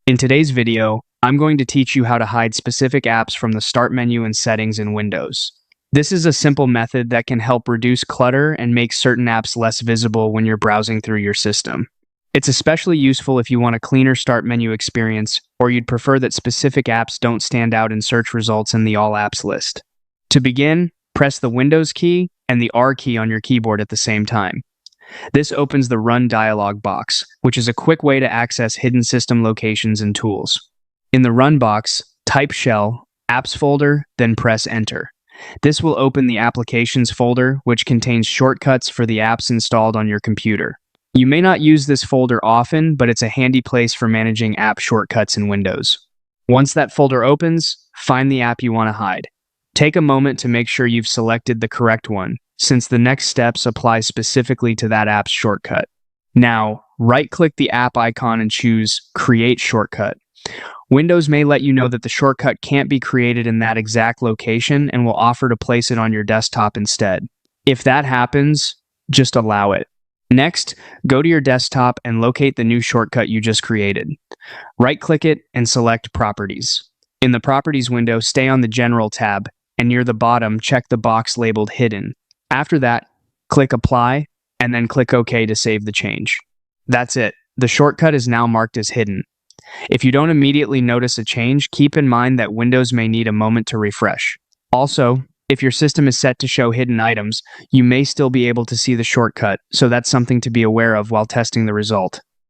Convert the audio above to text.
In today's video, I'm going to teach you how to hide specific apps from the Start menu and settings in Windows. This is a simple method that can help reduce clutter and make certain apps less visible when you're browsing through your system. It's especially useful if you want a cleaner Start menu experience or you'd prefer that specific apps don't stand out in search results in the All Apps list. To begin, press the Windows key and the R key on your keyboard at the same time. This opens the Run dialog box, which is a quick way to access hidden system locations and tools. In the Run box, type Shell, Apps folder, then press Enter. This will open the Applications folder, which contains shortcuts for the apps installed on your computer. You may not use this folder often, but it's a handy place for managing app shortcuts in Windows. Once that folder opens, find the app you want to hide. Take a moment to make sure you've selected the correct one, since the next steps apply specifically to that app's shortcut. Now, right-click the app icon and choose Create Shortcut. Windows may let you know that the shortcut can't be created in that exact location and will offer to place it on your desktop instead. If that happens, just allow it. Next, go to your desktop and locate the new shortcut you just created. Right-click it and select Properties. In the Properties window, stay on the General tab, and near the bottom, check the box labeled Hidden. After that, click Apply, and then click OK to save the change. That's it. The shortcut is now marked as hidden. If you don't immediately notice a change, keep in mind that Windows may need a moment to refresh. Also, if your system is set to show hidden items, you may still be able to see the shortcut, so that's something to be aware of while testing the result.